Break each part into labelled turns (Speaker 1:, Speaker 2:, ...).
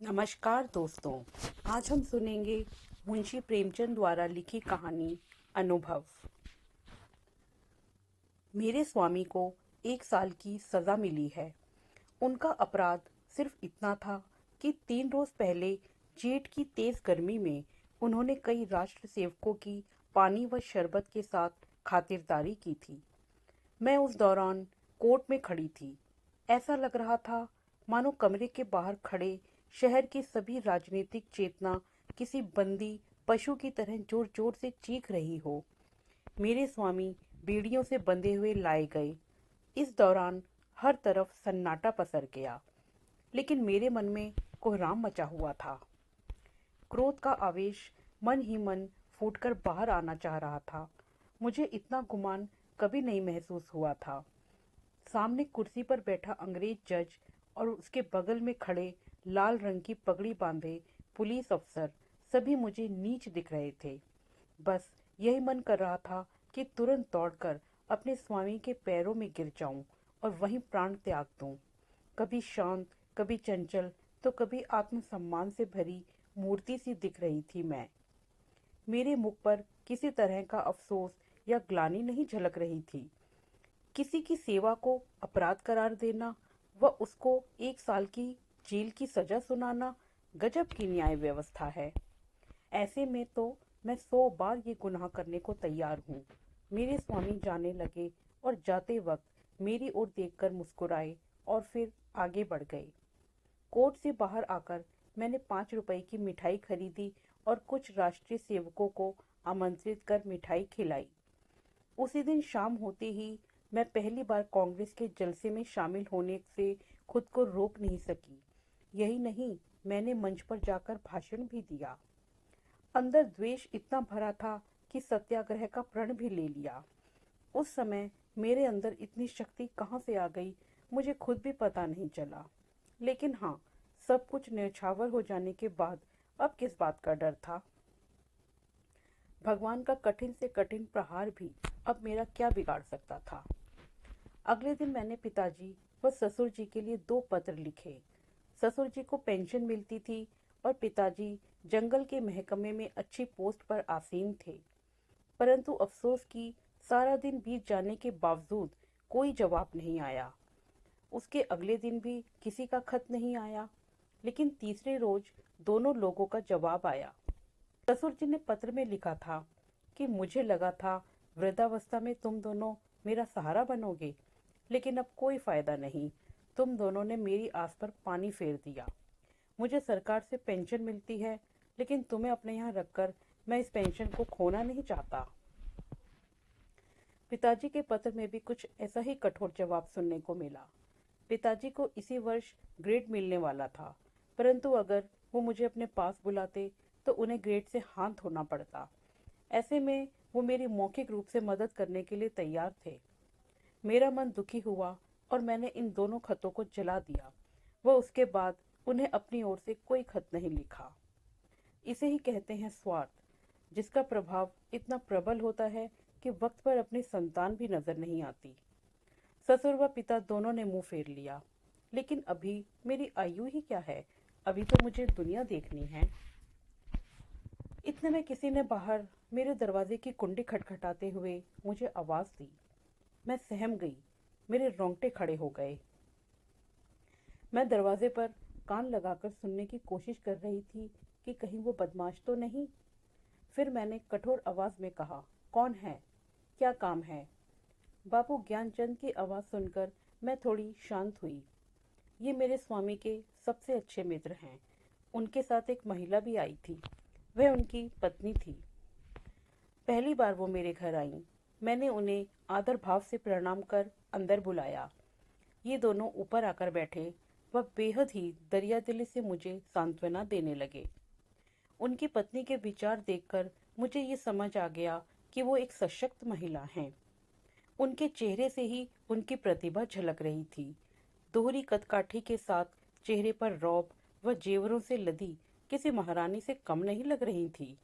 Speaker 1: नमस्कार दोस्तों। आज हम सुनेंगे मुंशी प्रेमचंद द्वारा लिखी कहानी अनुभव। मेरे स्वामी को 1 साल की सजा मिली है। उनका अपराध सिर्फ इतना था कि 3 रोज पहले जेठ की तेज गर्मी में उन्होंने कई राष्ट्र सेवकों की पानी व शरबत के साथ खातिरदारी की थी। मैं उस दौरान कोर्ट में खड़ी थी। ऐसा लग रहा था मानो कमरे के बाहर खड़े शहर की सभी राजनीतिक चेतना किसी बंदी पशु की तरह जोर जोर से चीख रही हो। मेरे स्वामी बेड़ियों से बंधे हुए लाए गए। इस दौरान हर तरफ सन्नाटा पसर गया, लेकिन मेरे मन में कोहराम मचा हुआ था। क्रोध का आवेश मन ही मन फूटकर बाहर आना चाह रहा था। मुझे इतना गुमान कभी नहीं महसूस हुआ था। सामने कुर्सी पर बैठा अंग्रेज जज और उसके बगल में खड़े लाल रंग की पगड़ी बांधे पुलिस अफसर सभी मुझे नीच दिख रहे थे। बस यही मन कर रहा था कि तुरंत दौड़कर अपने स्वामी के पैरों में गिर जाऊं और वहीं प्राण त्याग दूं। कभी शांत, कभी चंचल, तो कभी आत्मसम्मान से भरी मूर्ति सी दिख रही थी मैं। मेरे मुख पर किसी तरह का अफसोस या ग्लानि नहीं झलक रही थी। किसी की सेवा को अपराध करार देना व उसको 1 साल की जेल की सजा सुनाना गजब की न्याय व्यवस्था है। ऐसे में तो मैं 100 बार ये गुनाह करने को तैयार हूँ। मेरे स्वामी जाने लगे और जाते वक्त मेरी ओर देखकर मुस्कुराए और फिर आगे बढ़ गए। कोर्ट से बाहर आकर मैंने 5 रुपए की मिठाई खरीदी और कुछ राष्ट्रीय सेवकों को आमंत्रित कर मिठाई खिलाई। उसी दिन शाम होते ही मैं पहली बार कांग्रेस के जलसे में शामिल होने से खुद को रोक नहीं सकी। यही नहीं, मैंने मंच पर जाकर भाषण भी दिया। अंदर द्वेष इतना भरा था कि सत्याग्रह का प्रण भी ले लिया। उस समय मेरे अंदर इतनी शक्ति कहाँ से आ गई, मुझे खुद भी पता नहीं चला। लेकिन हाँ, सब कुछ न्यौछावर हो जाने के बाद अब किस बात का डर था। भगवान का कठिन से कठिन प्रहार भी अब मेरा क्या बिगाड़ सकता था। अगले दिन मैंने पिताजी व ससुर जी के लिए 2 पत्र लिखे। ससुर जी को पेंशन मिलती थी और पिताजी जंगल के महकमे में अच्छी पोस्ट पर आसीन थे। परंतु अफसोस कि सारा दिन बीत जाने के बावजूद कोई जवाब नहीं आया। उसके अगले दिन भी किसी का खत नहीं आया, लेकिन तीसरे रोज दोनों लोगों का जवाब आया। ससुर जी ने पत्र में लिखा था कि मुझे लगा था वृद्धावस्था में तुम दोनों मेरा सहारा बनोगे, लेकिन अब कोई फायदा नहीं। तुम दोनों ने मेरी आस पर पानी फेर दिया। मुझे सरकार से पेंशन मिलती है, लेकिन तुम्हें अपने यहाँ रखकर मैं इस पेंशन को खोना नहीं चाहता। पिताजी के पत्र में भी कुछ ऐसा ही कठोर जवाब सुनने को मिला। पिताजी को इसी वर्ष ग्रेड मिलने वाला था, परंतु अगर वो मुझे अपने पास बुलाते तो उन्हें ग्रेड से हाथ धोना पड़ता। ऐसे में वो मेरी मौखिक रूप से मदद करने के लिए तैयार थे। मेरा मन दुखी हुआ और मैंने इन दोनों खतों को जला दिया। वह उसके बाद उन्हें अपनी ओर से कोई खत नहीं लिखा। इसे ही कहते हैं स्वार्थ, जिसका प्रभाव इतना प्रबल होता है कि वक्त पर अपनी संतान भी नजर नहीं आती। ससुर व पिता दोनों ने मुंह फेर लिया। लेकिन अभी मेरी आयु ही क्या है, अभी तो मुझे दुनिया देखनी है। इतने में किसी ने बाहर मेरे दरवाजे की कुंडी खटखटाते हुए मुझे आवाज दी। मैं सहम गई, मेरे रोंगटे खड़े हो गए। मैं दरवाजे पर कान लगाकर सुनने की कोशिश कर रही थी कि कहीं वो बदमाश तो नहीं। फिर मैंने कठोर आवाज में कहा, कौन है, क्या काम है। बाबू ज्ञानचंद की आवाज सुनकर मैं थोड़ी शांत हुई। ये मेरे स्वामी के सबसे अच्छे मित्र हैं। उनके साथ एक महिला भी आई थी, वह उनकी पत्नी थी। पहली बार वो मेरे घर आईं। मैंने उन्हें आदर भाव से प्रणाम कर अंदर बुलाया। ये दोनों ऊपर आकर बैठे। वह बेहद ही दरियादिली से मुझे सांत्वना देने लगे। उनकी पत्नी के विचार देखकर मुझे ये समझ आ गया कि वो एक सशक्त महिला हैं। उनके चेहरे से ही उनकी प्रतिभा झलक रही थी। दोहरी कदकाठी के साथ चेहरे पर रौब व जेवरों से लदी किसी महारानी से कम नहीं लग रही थी।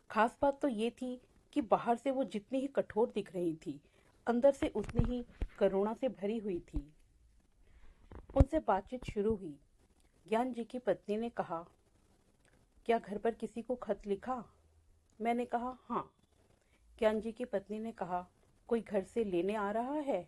Speaker 1: खास बात तो ये थी कि बाहर से वो जितनी ही कठोर दिख रही थी, अंदर से उतनी ही करुणा से भरी हुई थी। उनसे बातचीत शुरू हुई। ज्ञान जी की पत्नी ने कहा, क्या घर पर किसी को खत लिखा? मैंने कहा, हाँ। ज्ञान जी की पत्नी ने कहा, कोई घर से लेने आ रहा है?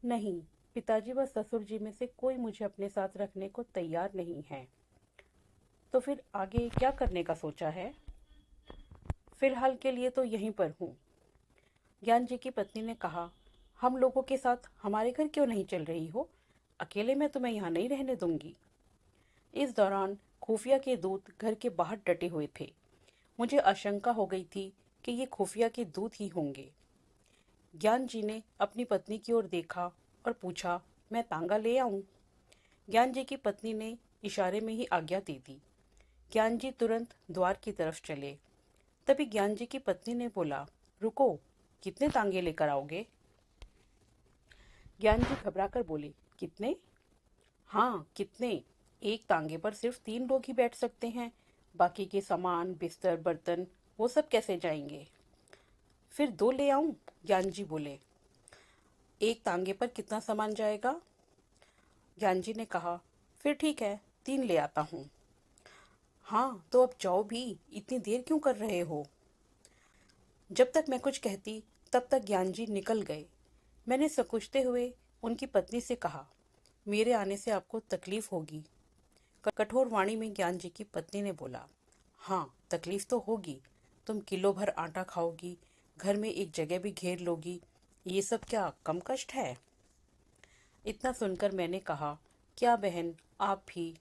Speaker 1: नहीं, पिताजी व ससुर जी में से कोई मुझे अपने साथ रखने को तैयार नहीं है। तो फिर आगे क्या करने का सोचा है? फिलहाल के लिए तो यहीं पर हूँ। ज्ञान जी की पत्नी ने कहा, हम लोगों के साथ हमारे घर क्यों नहीं चल रही हो? अकेले मैं तुम्हें यहाँ नहीं रहने दूंगी। इस दौरान खुफिया के दूत घर के बाहर डटे हुए थे। मुझे आशंका हो गई थी कि ये खुफिया के दूत ही होंगे। ज्ञान जी ने अपनी पत्नी की ओर देखा और पूछा, मैं तांगा ले आऊं? ज्ञान जी की पत्नी ने इशारे में ही आज्ञा दे दी। ज्ञान जी तुरंत द्वार की तरफ चले। तभी ज्ञान जी की पत्नी ने बोला, रुको, कितने तांगे लेकर आओगे? ज्ञान जी घबराकर बोले, कितने? हाँ, कितने? एक तांगे पर सिर्फ 3 लोग ही बैठ सकते हैं। बाकी के सामान, बिस्तर, बर्तन, वो सब कैसे जाएंगे? फिर 2 ले आऊं? ज्ञान जी बोले। एक तांगे पर कितना सामान जाएगा? ज्ञान जी ने कहा, फिर ठीक है, 3 ले आता हूँ। हाँ, तो अब जाओ भी, इतनी देर क्यों कर रहे हो? जब तक मैं कुछ कहती तब तक ज्ञान जी निकल गए। मैंने संकुचते हुए उनकी पत्नी से कहा, मेरे आने से आपको तकलीफ होगी। कठोर वाणी में ज्ञान जी की पत्नी ने बोला, हाँ, तकलीफ तो होगी। तुम किलो भर आटा खाओगी, घर में एक जगह भी घेर लोगी, ये सब क्या कम कष्ट है? इतना सुनकर मैंने कहा, क्या बहन, आप भी?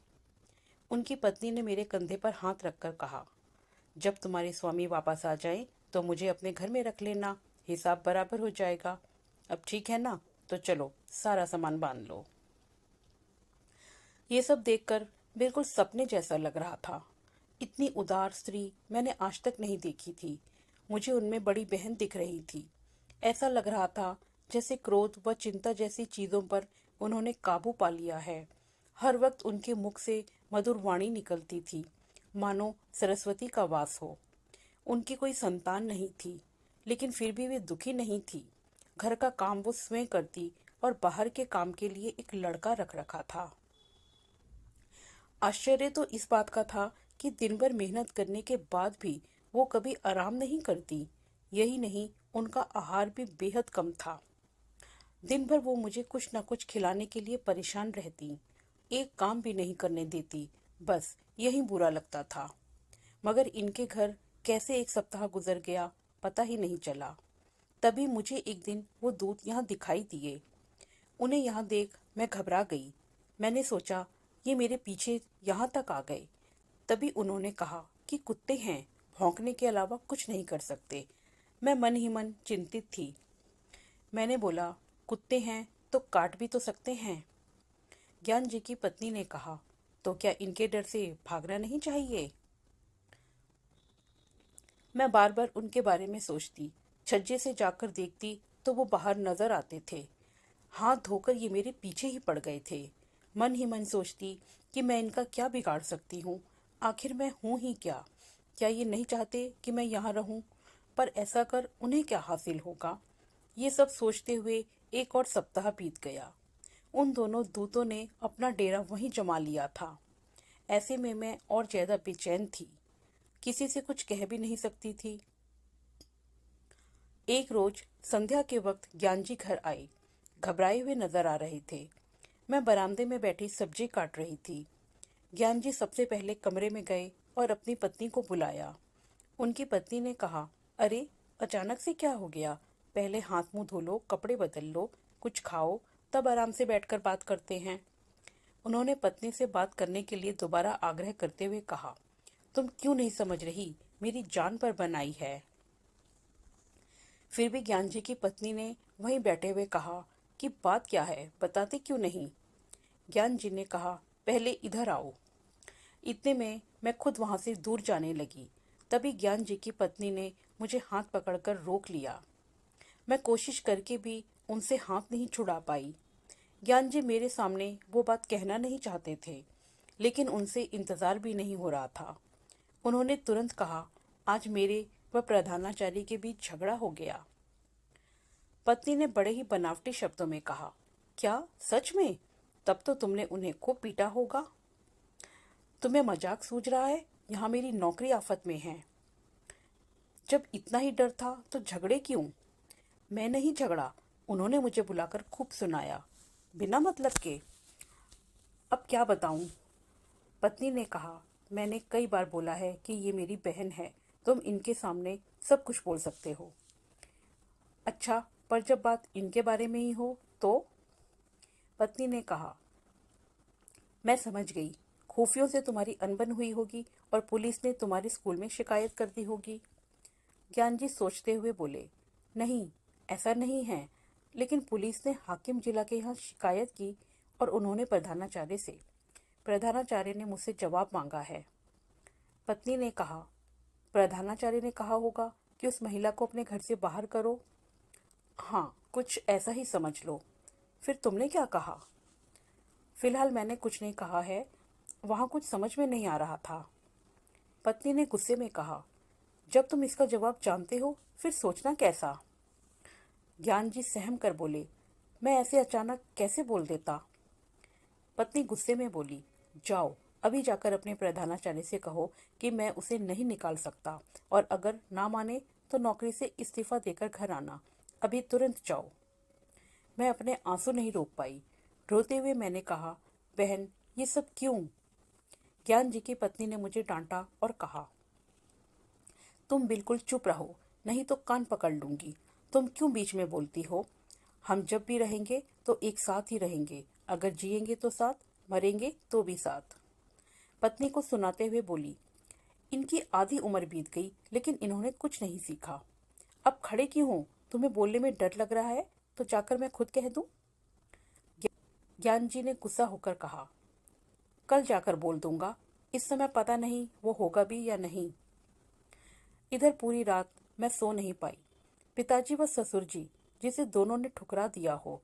Speaker 1: उनकी पत्नी ने मेरे कंधे पर हाथ रखकर कहा, जब तुम्हारे स्वामी वापस आ जाएं तो मुझे अपने घर में रख लेना, हिसाब बराबर हो जाएगा। अब ठीक है ना? तो चलो, सारा सामान बांध लो। ये सब देखकर बिल्कुल सपने जैसा लग रहा था। इतनी उदार स्त्री मैंने आज तक नहीं देखी थी। मुझे उनमें बड़ी बहन दिख रही थी। ऐसा लग रहा था जैसे क्रोध व चिंता जैसी चीजों पर उन्होंने काबू पा लिया है। हर वक्त उनके मुख से मधुर वाणी निकलती थी, मानो सरस्वती का वास हो। उनकी कोई संतान नहीं थी, लेकिन फिर भी वे दुखी नहीं थी। घर का काम वो स्वयं करती और बाहर के काम के लिए एक लड़का रख रखा था। आश्चर्य तो इस बात का था कि दिन भर मेहनत करने के बाद भी वो कभी आराम नहीं करती। यही नहीं, उनका आहार भी बेहद कम था। दिन भर वो मुझे कुछ न कुछ खिलाने के लिए परेशान रहती, एक काम भी नहीं करने देती। बस यही बुरा लगता था। मगर इनके घर कैसे एक सप्ताह गुजर गया पता ही नहीं चला। तभी मुझे एक दिन वो दूत यहाँ दिखाई दिए। उन्हें यहाँ देख मैं घबरा गई। मैंने सोचा ये मेरे पीछे यहाँ तक आ गए। तभी उन्होंने कहा कि कुत्ते हैं, भौंकने के अलावा कुछ नहीं कर सकते। मैं मन ही मन चिंतित थी। मैंने बोला, कुत्ते हैं तो काट भी तो सकते हैं। ज्ञान जी की पत्नी ने कहा, तो क्या इनके डर से भागना नहीं चाहिए? मैं बार बार उनके बारे में सोचती। छज्जे से जाकर देखती तो वो बाहर नजर आते थे। हाथ धोकर ये मेरे पीछे ही पड़ गए थे। मन ही मन सोचती कि मैं इनका क्या बिगाड़ सकती हूँ। आखिर मैं हूँ ही क्या? क्या ये नहीं चाहते कि मैं यहाँ रहूँ? पर ऐसा कर उन्हें क्या हासिल होगा? ये सब सोचते हुए एक और सप्ताह बीत गया। उन दोनों दूतों ने अपना डेरा वहीं जमा लिया था। ऐसे में मैं और ज्यादा बेचैन थी। किसी से कुछ कह भी नहीं सकती थी। एक रोज संध्या के वक्त ज्ञान जी घर आए। घबराए हुए नजर आ रहे थे। मैं बरामदे में बैठी सब्जी काट रही थी। ज्ञान जी सबसे पहले कमरे में गए और अपनी पत्नी को बुलाया। उनकी पत्नी ने कहा, अरे, अचानक से क्या हो गया? पहले हाथ मुंह धो लो, कपड़े बदल लो, कुछ खाओ, तब आराम से बैठकर बात करते हैं। उन्होंने पत्नी से बात करने के लिए दोबारा आग्रह करते हुए कहा, तुम क्यों नहीं समझ रही? मेरी जान पर बनाई है। फिर भी ज्ञान जी की पत्नी ने वहीं बैठे हुए कहा कि बात क्या है, बताते क्यों नहीं? ज्ञान जी ने कहा, पहले इधर आओ। इतने में मैं खुद वहां से दूर जाने लगी। तभी ज्ञान जी की पत्नी ने मुझे हाथ पकड़कर रोक लिया। मैं कोशिश करके भी उनसे हाथ नहीं छुड़ा पाई। ज्ञान जी मेरे सामने वो बात कहना नहीं चाहते थे, लेकिन उनसे इंतजार भी नहीं हो रहा था। उन्होंने तुरंत कहा, आज मेरे व प्रधानाचार्य के बीच झगड़ा हो गया। पत्नी ने बड़े ही बनावटी शब्दों में कहा, क्या सच में? तब तो तुमने उन्हें खूब पीटा होगा। तुम्हें मजाक सूझ रहा है? यहाँ मेरी नौकरी आफत में है। जब इतना ही डर था तो झगड़े क्यों? मैं नहीं झगड़ा, उन्होंने मुझे बुलाकर खूब सुनाया, बिना मतलब के। अब क्या बताऊं? पत्नी ने कहा, मैंने कई बार बोला है कि ये मेरी बहन है, तुम इनके सामने सब कुछ बोल सकते हो। अच्छा, पर जब बात इनके बारे में ही हो तो? पत्नी ने कहा, मैं समझ गई, खुफियों से तुम्हारी अनबन हुई होगी और पुलिस ने तुम्हारे स्कूल में शिकायत कर दी होगी। ज्ञान जी सोचते हुए बोले, नहीं, ऐसा नहीं है, लेकिन पुलिस ने हाकिम जिला के यहाँ शिकायत की और उन्होंने प्रधानाचार्य ने मुझसे जवाब मांगा है। पत्नी ने कहा, प्रधानाचार्य ने कहा होगा कि उस महिला को अपने घर से बाहर करो। हाँ, कुछ ऐसा ही समझ लो। फिर तुमने क्या कहा? फिलहाल मैंने कुछ नहीं कहा है, वहां कुछ समझ में नहीं आ रहा था। पत्नी ने गुस्से में कहा, जब तुम इसका जवाब जानते हो फिर सोचना कैसा? ज्ञान जी सहम कर बोले, मैं ऐसे अचानक कैसे बोल देता? पत्नी गुस्से में बोली, जाओ, अभी जाकर अपने प्रधानाचार्य से कहो कि मैं उसे नहीं निकाल सकता, और अगर ना माने तो नौकरी से इस्तीफा देकर घर आना। अभी तुरंत जाओ। मैं अपने आंसू नहीं रोक पाई। रोते हुए मैंने कहा, बहन, ये सब क्यों? ज्ञान जी की पत्नी ने मुझे डांटा और कहा, तुम बिल्कुल चुप रहो, नहीं तो कान पकड़ लूंगी। तुम क्यों बीच में बोलती हो? हम जब भी रहेंगे तो एक साथ ही रहेंगे, अगर जिएंगे तो साथ, मरेंगे तो भी साथ। पत्नी को सुनाते हुए बोली, इनकी आधी उम्र बीत गई लेकिन इन्होंने कुछ नहीं सीखा। अब खड़े क्यों हो? तुम्हें बोलने में डर लग रहा है तो जाकर मैं खुद कह दूं? ज्ञान जी ने गुस्सा होकर कहा, कल जाकर बोल दूंगा, इस समय पता नहीं वो होगा भी या नहीं। इधर पूरी रात मैं सो नहीं पाई। पिताजी व ससुर जी, जिसे दोनों ने ठुकरा दिया हो,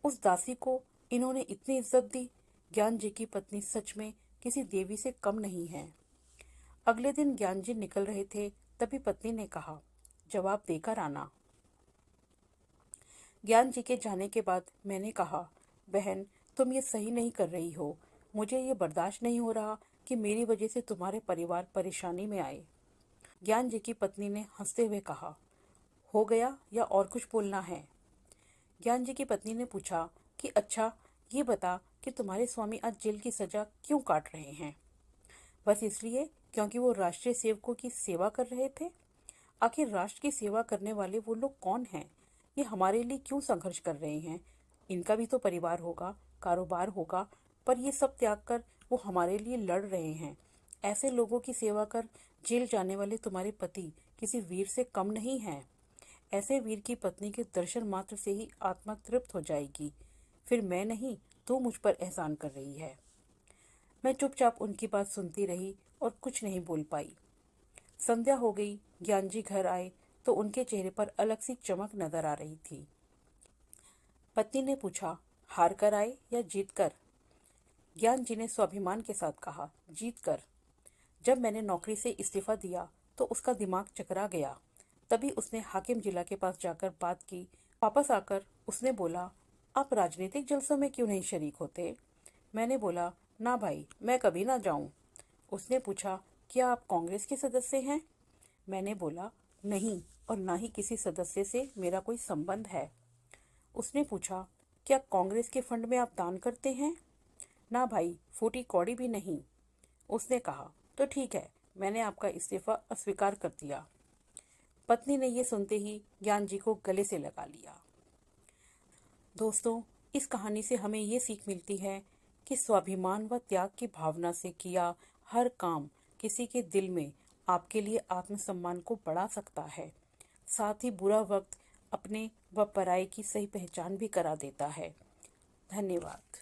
Speaker 1: उस दासी को इन्होंने इतनी इज्जत दी। ज्ञान जी की पत्नी सच में किसी देवी से कम नहीं है। अगले दिन ज्ञान जी निकल रहे थे, तभी पत्नी ने कहा, जवाब देकर आना। ज्ञान जी के जाने के बाद मैंने कहा, बहन, तुम ये सही नहीं कर रही हो। मुझे ये बर्दाश्त नहीं हो रहा कि मेरी वजह से तुम्हारे परिवार परेशानी में आए। ज्ञान जी की पत्नी ने हंसते हुए कहा, हो गया या और कुछ बोलना है? ज्ञान जी की पत्नी ने पूछा कि अच्छा, ये बता कि तुम्हारे स्वामी आज जेल की सजा क्यों काट रहे हैं? बस इसलिए क्योंकि वो राष्ट्रीय सेवकों की सेवा कर रहे थे? आखिर राष्ट्र की सेवा करने वाले वो लोग कौन हैं? ये हमारे लिए क्यों संघर्ष कर रहे हैं? इनका भी तो परिवार होगा, कारोबार होगा, पर ये सब त्याग कर वो हमारे लिए लड़ रहे हैं। ऐसे लोगों की सेवा कर जेल जाने वाले तुम्हारे पति किसी वीर से कम नहीं हैं। ऐसे वीर की पत्नी के दर्शन मात्र से ही आत्मा तृप्त हो जाएगी। फिर मैं नहीं, तू मुझ पर एहसान कर रही है। मैं चुपचाप उनकी बात सुनती रही और कुछ नहीं बोल पाई। संध्या हो गई। ज्ञान जी घर आए तो उनके चेहरे पर अलग सी चमक नजर आ रही थी। पत्नी ने पूछा, हार कर आए या जीत कर? ज्ञान जी ने स्वाभिमान के साथ कहा, जीत कर। जब मैंने नौकरी से इस्तीफा दिया तो उसका दिमाग चकरा गया। तभी उसने हाकिम जिला के पास जाकर बात की। वापस आकर उसने बोला, आप राजनीतिक जलसों में क्यों नहीं शरीक होते? मैंने बोला, ना भाई, मैं कभी ना जाऊं। उसने पूछा, क्या आप कांग्रेस के सदस्य हैं? मैंने बोला, नहीं, और ना ही किसी सदस्य से मेरा कोई संबंध है। उसने पूछा, क्या कांग्रेस के फंड में आप दान करते हैं? ना भाई, फूटी कौड़ी भी नहीं। उसने कहा, तो ठीक है, मैंने आपका इस्तीफा अस्वीकार कर दिया। पत्नी ने ये सुनते ही ज्ञान जी को गले से लगा लिया। दोस्तों, इस कहानी से हमें ये सीख मिलती है कि स्वाभिमान व त्याग की भावना से किया हर काम किसी के दिल में आपके लिए आत्मसम्मान को बढ़ा सकता है। साथ ही बुरा वक्त अपने व पराये की सही पहचान भी करा देता है। धन्यवाद।